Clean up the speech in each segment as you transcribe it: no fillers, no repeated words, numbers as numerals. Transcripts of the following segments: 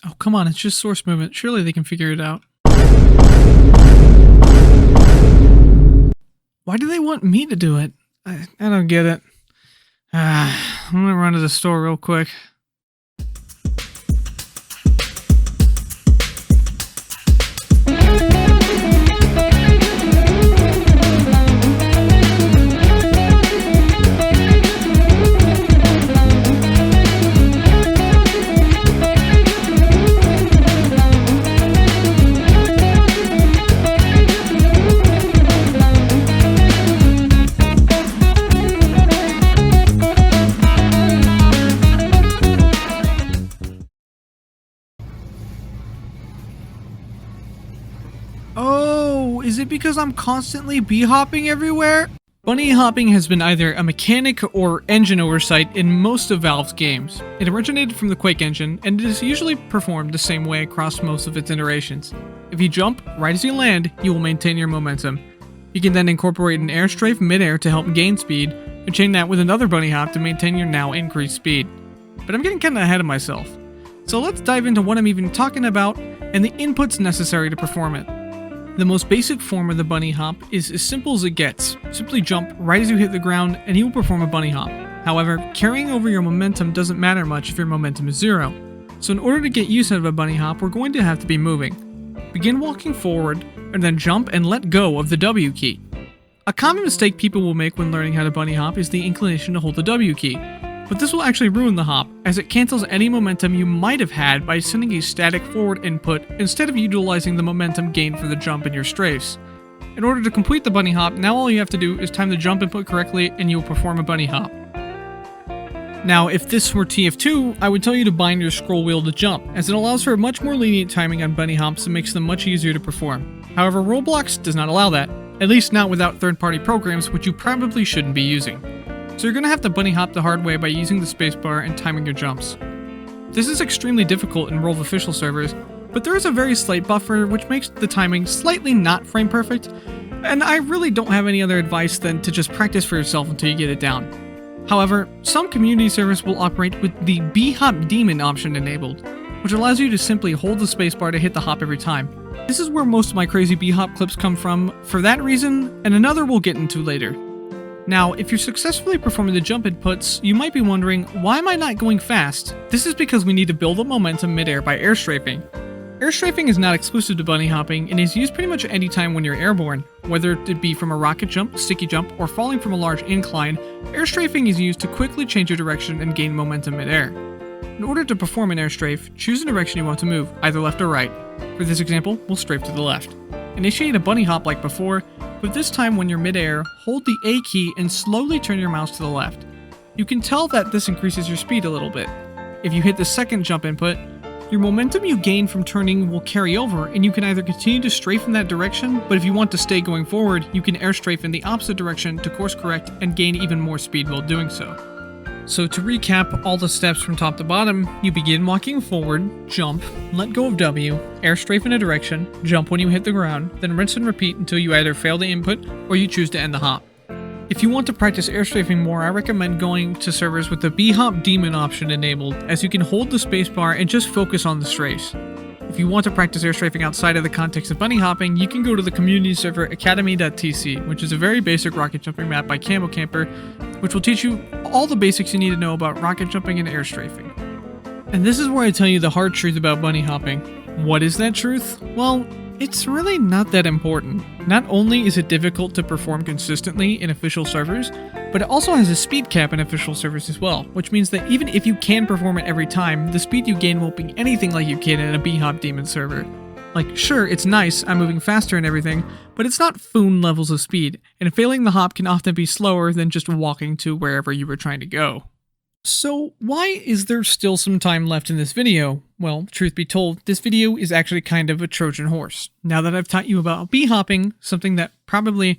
Oh, come on, it's just source movement. Surely they can figure it out. Why do they want me to do it? I don't get it. I'm gonna run to the store real quick. Oh, is it because I'm constantly bee-hopping everywhere? Bunny hopping has been either a mechanic or engine oversight in most of Valve's games. It originated from the Quake engine, and it is usually performed the same way across most of its iterations. If you jump right as you land, you will maintain your momentum. You can then incorporate an airstrafe midair to help gain speed, and chain that with another bunny hop to maintain your now increased speed. But I'm getting kinda ahead of myself. So let's dive into what I'm even talking about and the inputs necessary to perform it. The most basic form of the bunny hop is as simple as it gets. Simply jump right as you hit the ground and you will perform a bunny hop. However, carrying over your momentum doesn't matter much if your momentum is 0. So in order to get use out of a bunny hop, we're going to have to be moving. Begin walking forward and then jump and let go of the W key. A common mistake people will make when learning how to bunny hop is the inclination to hold the W key. But this will actually ruin the hop, as it cancels any momentum you might have had by sending a static forward input instead of utilizing the momentum gained for the jump in your strafes. In order to complete the bunny hop, now all you have to do is time the jump input correctly and you will perform a bunny hop. Now, if this were TF2, I would tell you to bind your scroll wheel to jump, as it allows for a much more lenient timing on bunny hops and makes them much easier to perform. However, Roblox does not allow that, at least not without third-party programs, which you probably shouldn't be using. So you're going to have to bunny hop the hard way by using the spacebar and timing your jumps. This is extremely difficult in Rolve official servers, but there is a very slight buffer which makes the timing slightly not frame perfect, and I really don't have any other advice than to just practice for yourself until you get it down. However, some community servers will operate with the bhop daemon option enabled, which allows you to simply hold the spacebar to hit the hop every time. This is where most of my crazy bhop clips come from for that reason, and another we'll get into later. Now, if you're successfully performing the jump inputs, you might be wondering, why am I not going fast? This is because we need to build up momentum midair by airstrafing. Airstrafing is not exclusive to bunny hopping and is used pretty much any time when you're airborne. Whether it be from a rocket jump, sticky jump, or falling from a large incline, airstrafing is used to quickly change your direction and gain momentum midair. In order to perform an airstrafe, choose a direction you want to move, either left or right. For this example, we'll strafe to the left. Initiate a bunny hop like before, but this time when you're midair, hold the A key and slowly turn your mouse to the left. You can tell that this increases your speed a little bit. If you hit the second jump input, your momentum you gain from turning will carry over and you can either continue to strafe in that direction, but if you want to stay going forward, you can airstrafe in the opposite direction to course correct and gain even more speed while doing so. So to recap all the steps from top to bottom, you begin walking forward, jump, let go of W, airstrafe in a direction, jump when you hit the ground, then rinse and repeat until you either fail the input or you choose to end the hop. If you want to practice airstrafing more, I recommend going to servers with the bhop daemon option enabled, as you can hold the spacebar and just focus on the strafes. If you want to practice airstrafing outside of the context of bunny hopping, you can go to the community server Academy.tc, which is a very basic rocket jumping map by camocamper, which will teach you all the basics you need to know about rocket jumping and airstrafing. And this is where I tell you the hard truth about bunny hopping. What is that truth? Well, it's really not that important. Not only is it difficult to perform consistently in official servers, but it also has a speed cap in official servers as well, which means that even if you can perform it every time, the speed you gain won't be anything like you can in a bhop daemon server. Like, sure, it's nice, I'm moving faster and everything, but it's not Foon levels of speed, and failing the hop can often be slower than just walking to wherever you were trying to go. So why is there still some time left in this video? Well, truth be told, this video is actually kind of a Trojan horse. Now that I've taught you about bhopping, something that probably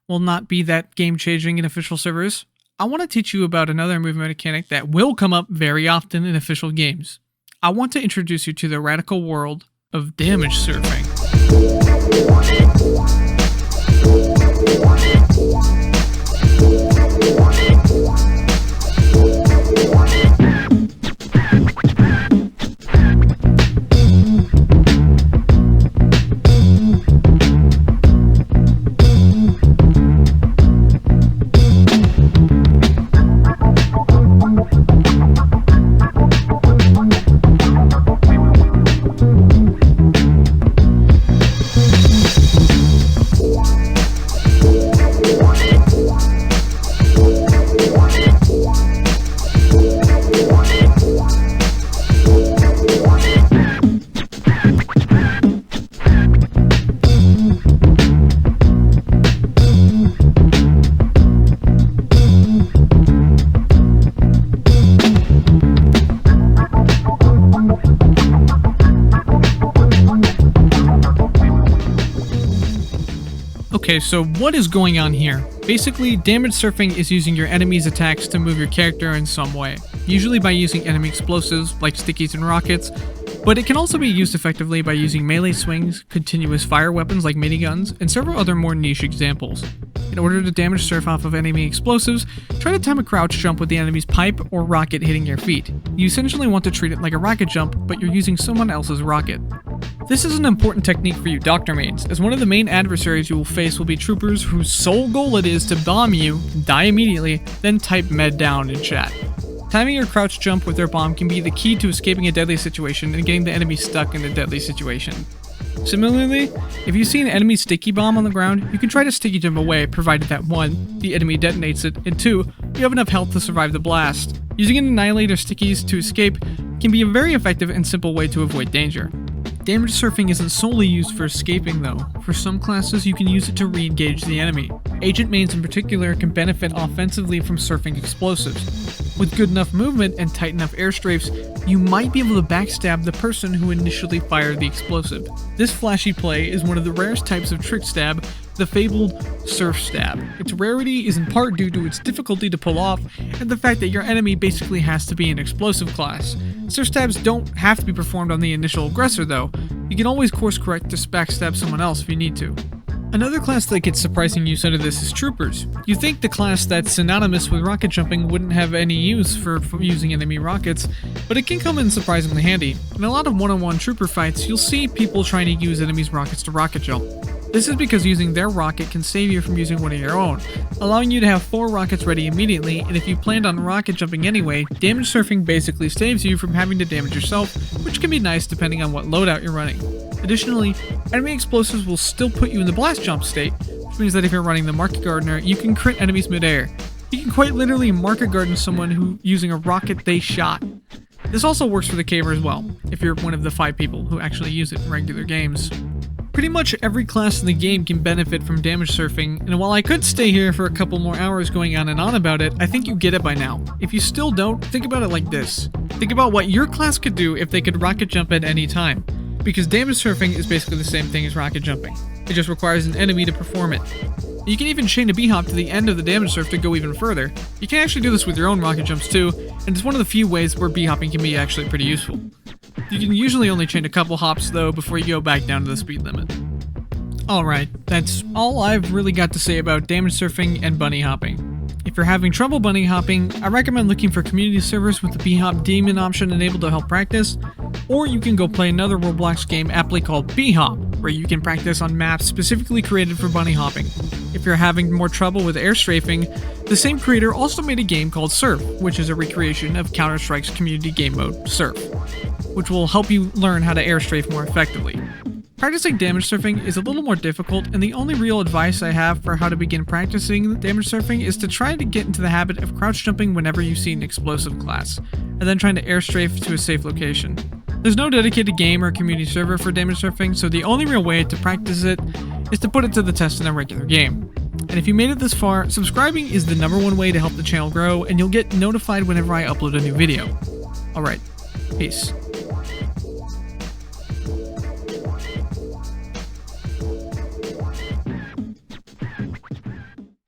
will not be that game-changing in official servers, I want to teach you about another movement mechanic that will come up very often in official games. I want to introduce you to the radical world of damage surfing. Okay, so what is going on here? Basically, damage surfing is using your enemy's attacks to move your character in some way, usually by using enemy explosives like stickies and rockets, but it can also be used effectively by using melee swings, continuous fire weapons like miniguns, and several other more niche examples. In order to damage surf off of enemy explosives, try to time a crouch jump with the enemy's pipe or rocket hitting your feet. You essentially want to treat it like a rocket jump, but you're using someone else's rocket. This is an important technique for you doctor mains, as one of the main adversaries you will face will be troopers whose sole goal it is to bomb you, die immediately, then type med down in chat. Timing your crouch jump with their bomb can be the key to escaping a deadly situation and getting the enemy stuck in a deadly situation. Similarly, if you see an enemy sticky bomb on the ground, you can try to sticky jump away, provided that 1. The enemy detonates it, and 2. You have enough health to survive the blast. Using an annihilator stickies to escape can be a very effective and simple way to avoid danger. Damage surfing isn't solely used for escaping though. For some classes, you can use it to re-engage the enemy. Agent mains in particular can benefit offensively from surfing explosives. With good enough movement and tight enough airstrafes, you might be able to backstab the person who initially fired the explosive. This flashy play is one of the rarest types of trick stab, the fabled surf stab. Its rarity is in part due to its difficulty to pull off and the fact that your enemy basically has to be an explosive class. Surf stabs don't have to be performed on the initial aggressor though. You can always course correct to backstab someone else if you need to. Another class that gets surprising use out of this is troopers. You think the class that's synonymous with rocket jumping wouldn't have any use for using enemy rockets, but it can come in surprisingly handy. In a lot of one-on-one trooper fights, you'll see people trying to use enemies' rockets to rocket jump. This is because using their rocket can save you from using one of your own, allowing you to have 4 rockets ready immediately, and if you planned on rocket jumping anyway, damage surfing basically saves you from having to damage yourself, which can be nice depending on what loadout you're running. Additionally, enemy explosives will still put you in the blast jump state, which means that if you're running the market gardener, you can crit enemies midair. You can quite literally market garden someone who using a rocket they shot. This also works for the caver as well, if you're one of the 5 people who actually use it in regular games. Pretty much every class in the game can benefit from damage surfing, and while I could stay here for a couple more hours going on and on about it, I think you get it by now. If you still don't, think about it like this. Think about what your class could do if they could rocket jump at any time. Because damage surfing is basically the same thing as rocket jumping. It just requires an enemy to perform it. You can even chain a Bhop to the end of the damage surf to go even further. You can actually do this with your own rocket jumps too, and it's one of the few ways where Bhopping can be actually pretty useful. You can usually only chain a couple hops though before you go back down to the speed limit. Alright, that's all I've really got to say about damage surfing and bunny hopping. If you're having trouble bunny hopping, I recommend looking for community servers with the Bhop daemon option enabled to help practice, or you can go play another Roblox game aptly called Bhop, where you can practice on maps specifically created for bunny hopping. If you're having more trouble with airstrafing, the same creator also made a game called Surf, which is a recreation of Counter-Strike's community game mode, Surf, which will help you learn how to airstrafe more effectively. Practicing damage surfing is a little more difficult, and the only real advice I have for how to begin practicing damage surfing is to try to get into the habit of crouch jumping whenever you see an explosive class, and then trying to airstrafe to a safe location. There's no dedicated game or community server for damage surfing, so the only real way to practice it is to put it to the test in a regular game. And if you made it this far, subscribing is the #1 way to help the channel grow, and you'll get notified whenever I upload a new video. Alright, peace.